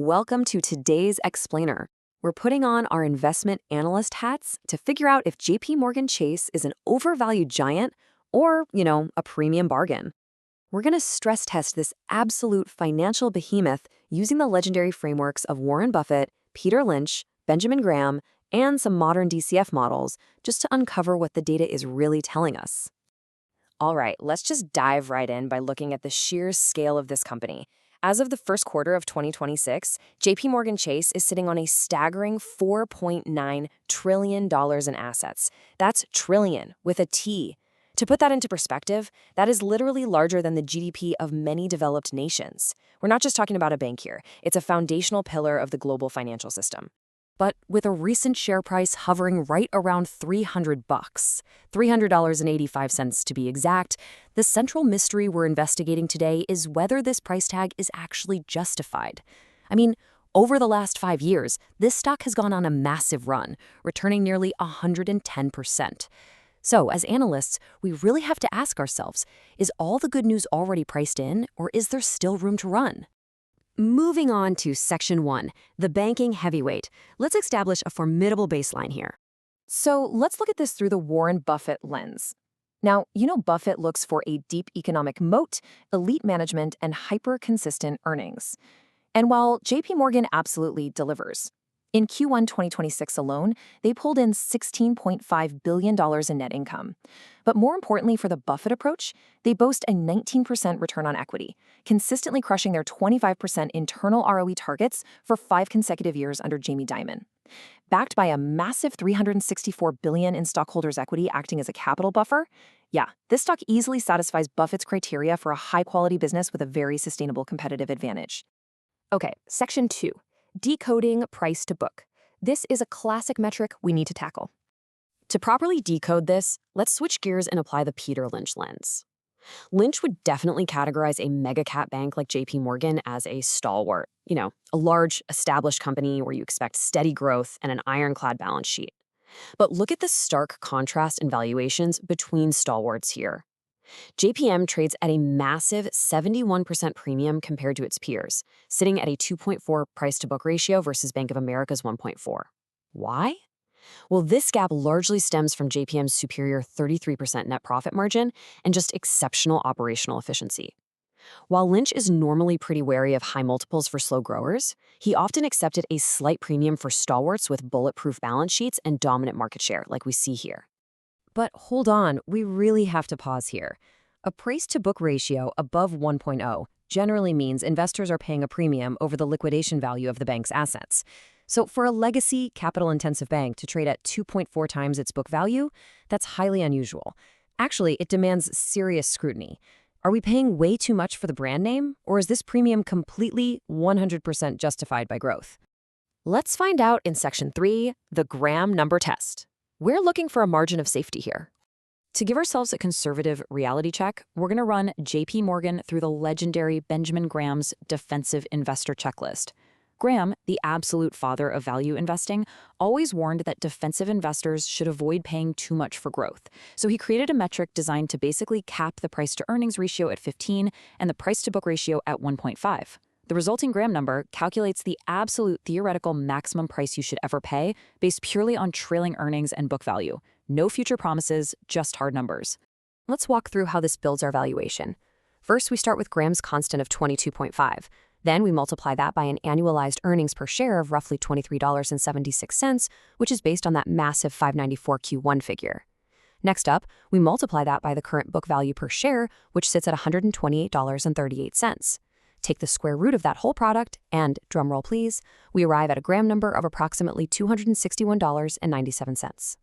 Welcome to today's Explainer. We're putting on our investment analyst hats to figure out if JPMorgan Chase is an overvalued giant or, a premium bargain. We're going to stress test this absolute financial behemoth using the legendary frameworks of Warren Buffett, Peter Lynch, Benjamin Graham, and some modern DCF models just to uncover what the data is really telling us. All right, let's just dive right in by looking at the sheer scale of this company. As of the first quarter of 2026, JPMorgan Chase is sitting on a staggering $4.9 trillion in assets. That's trillion with a T. To put that into perspective, that is literally larger than the GDP of many developed nations. We're not just talking about a bank here. It's a foundational pillar of the global financial system. But with a recent share price hovering right around $300, $300.85 to be exact, the central mystery we're investigating today is whether this price tag is actually justified. I mean, over the last 5 years, this stock has gone on a massive run, returning nearly 110%. So, as analysts, we really have to ask ourselves, is all the good news already priced in, or is there still room to run? Moving on to Section 1, the banking heavyweight. Let's establish a formidable baseline here. So let's look at this through the Warren Buffett lens. Now, Buffett looks for a deep economic moat, elite management, and hyper-consistent earnings. And while JPMorgan absolutely delivers, in Q1 2026 alone, they pulled in $16.5 billion in net income. But more importantly for the Buffett approach, they boast a 19% return on equity, consistently crushing their 25% internal ROE targets for 5 consecutive years under Jamie Dimon. Backed by a massive $364 billion in stockholders' equity acting as a capital buffer, this stock easily satisfies Buffett's criteria for a high-quality business with a very sustainable competitive advantage. Okay, Section 2. Decoding price to book. This is a classic metric we need to tackle. To properly decode this, let's switch gears and apply the Peter Lynch lens. Lynch would definitely categorize a mega-cap bank like JPMorgan as a stalwart, a large, established company where you expect steady growth and an ironclad balance sheet. But look at the stark contrast in valuations between stalwarts here. JPM trades at a massive 71% premium compared to its peers, sitting at a 2.4 price-to-book ratio versus Bank of America's 1.4. Why? Well, this gap largely stems from JPM's superior 33% net profit margin and just exceptional operational efficiency. While Lynch is normally pretty wary of high multiples for slow growers, he often accepted a slight premium for stalwarts with bulletproof balance sheets and dominant market share, like we see here. But hold on, we really have to pause here. A price-to-book ratio above 1.0 generally means investors are paying a premium over the liquidation value of the bank's assets. So for a legacy, capital-intensive bank to trade at 2.4 times its book value, that's highly unusual. Actually, it demands serious scrutiny. Are we paying way too much for the brand name, or is this premium completely 100% justified by growth? Let's find out in Section 3, the Graham number test. We're looking for a margin of safety here. To give ourselves a conservative reality check, we're going to run JPMorgan through the legendary Benjamin Graham's defensive investor checklist. Graham, the absolute father of value investing, always warned that defensive investors should avoid paying too much for growth. So he created a metric designed to basically cap the price-to-earnings ratio at 15 and the price-to-book ratio at 1.5. The resulting Graham number calculates the absolute theoretical maximum price you should ever pay based purely on trailing earnings and book value. No future promises, just hard numbers. Let's walk through how this builds our valuation. First, we start with Graham's constant of 22.5. Then we multiply that by an annualized earnings per share of roughly $23.76, which is based on that massive 594 Q1 figure. Next up, we multiply that by the current book value per share, which sits at $128.38. Take the square root of that whole product, and, drumroll please, we arrive at a Graham number of approximately $261.97.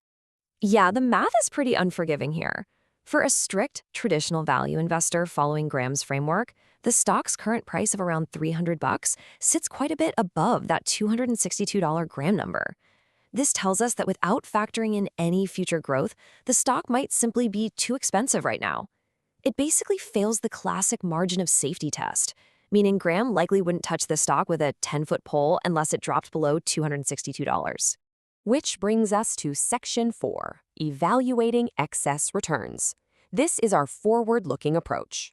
Yeah, the math is pretty unforgiving here. For a strict, traditional value investor following Graham's framework, the stock's current price of around $300 sits quite a bit above that $262 Graham number. This tells us that without factoring in any future growth, the stock might simply be too expensive right now. It basically fails the classic margin of safety test, meaning Graham likely wouldn't touch the stock with a 10-foot pole unless it dropped below $262. Which brings us to Section 4, Evaluating Excess Returns. This is our forward-looking approach.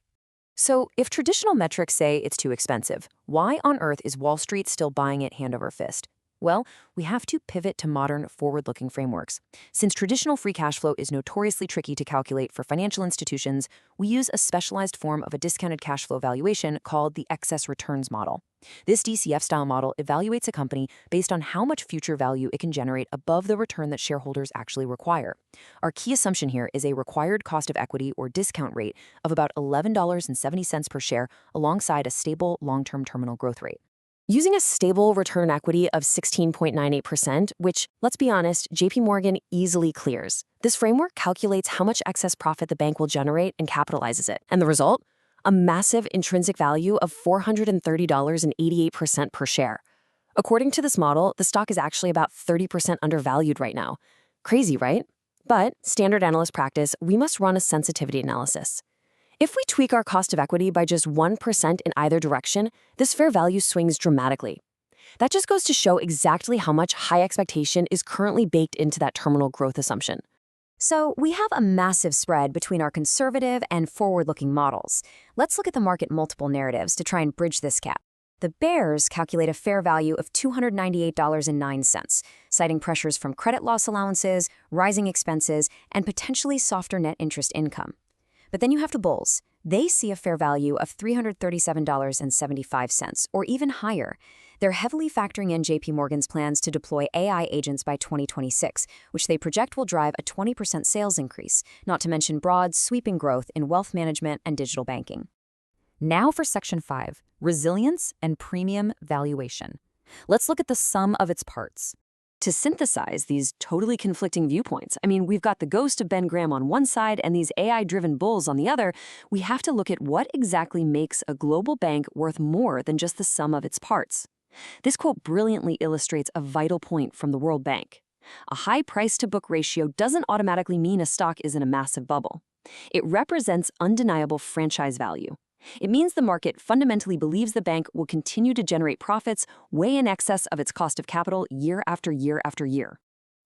So, if traditional metrics say it's too expensive, why on earth is Wall Street still buying it hand over fist? Well, we have to pivot to modern, forward looking frameworks. Since traditional free cash flow is notoriously tricky to calculate for financial institutions, we use a specialized form of a discounted cash flow valuation called the excess returns model. This DCF style model evaluates a company based on how much future value it can generate above the return that shareholders actually require. Our key assumption here is a required cost of equity or discount rate of about $11.70 per share alongside a stable long term terminal growth rate. Using a stable return equity of 16.98%, which, let's be honest, JPMorgan easily clears. This framework calculates how much excess profit the bank will generate and capitalizes it. And the result? A massive intrinsic value of $430.88 per share. According to this model, the stock is actually about 30% undervalued right now. Crazy, right? But, standard analyst practice, we must run a sensitivity analysis. If we tweak our cost of equity by just 1% in either direction, this fair value swings dramatically. That just goes to show exactly how much high expectation is currently baked into that terminal growth assumption. So we have a massive spread between our conservative and forward-looking models. Let's look at the market multiple narratives to try and bridge this gap. The bears calculate a fair value of $298.09, citing pressures from credit loss allowances, rising expenses, and potentially softer net interest income. But then you have the bulls. They see a fair value of $337.75, or even higher. They're heavily factoring in JPMorgan's plans to deploy AI agents by 2026, which they project will drive a 20% sales increase, not to mention broad, sweeping growth in wealth management and digital banking. Now for Section 5, Resilience and Premium Valuation. Let's look at the sum of its parts. To synthesize these totally conflicting viewpoints, we've got the ghost of Ben Graham on one side and these AI-driven bulls on the other, we have to look at what exactly makes a global bank worth more than just the sum of its parts. This quote brilliantly illustrates a vital point from the World Bank. A high price-to-book ratio doesn't automatically mean a stock is in a massive bubble. It represents undeniable franchise value. It means the market fundamentally believes the bank will continue to generate profits way in excess of its cost of capital year after year after year.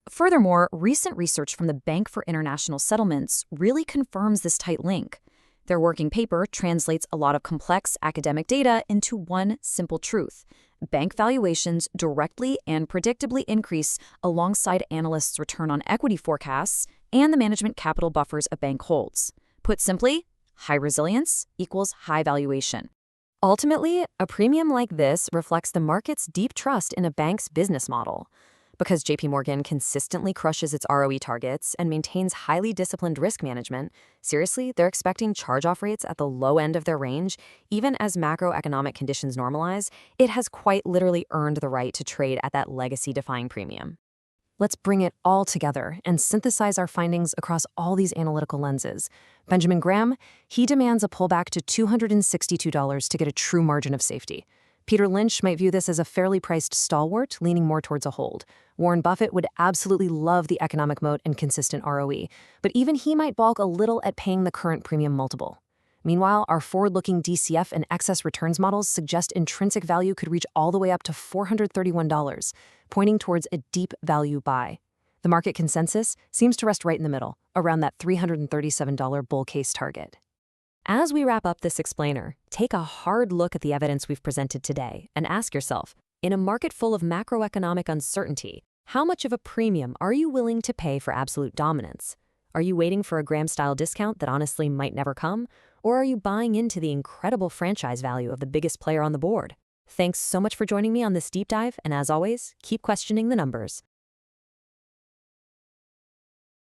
Furthermore, recent research from the Bank for International Settlements really confirms this tight link. Their working paper translates a lot of complex academic data into one simple truth. Bank valuations directly and predictably increase alongside analysts' return on equity forecasts and the management capital buffers a bank holds. Put simply, high resilience equals high valuation. Ultimately, a premium like this reflects the market's deep trust in a bank's business model. Because JPMorgan consistently crushes its ROE targets and maintains highly disciplined risk management, seriously, they're expecting charge-off rates at the low end of their range, even as macroeconomic conditions normalize. It has quite literally earned the right to trade at that legacy-defying premium. Let's bring it all together and synthesize our findings across all these analytical lenses. Benjamin Graham, he demands a pullback to $262 to get a true margin of safety. Peter Lynch might view this as a fairly priced stalwart, leaning more towards a hold. Warren Buffett would absolutely love the economic moat and consistent ROE, but even he might balk a little at paying the current premium multiple. Meanwhile, our forward-looking DCF and excess returns models suggest intrinsic value could reach all the way up to $431, pointing towards a deep value buy. The market consensus seems to rest right in the middle, around that $337 bull case target. As we wrap up this explainer, take a hard look at the evidence we've presented today and ask yourself, in a market full of macroeconomic uncertainty, how much of a premium are you willing to pay for absolute dominance? Are you waiting for a Graham-style discount that honestly might never come? Or are you buying into the incredible franchise value of the biggest player on the board? Thanks so much for joining me on this deep dive, and as always, keep questioning the numbers.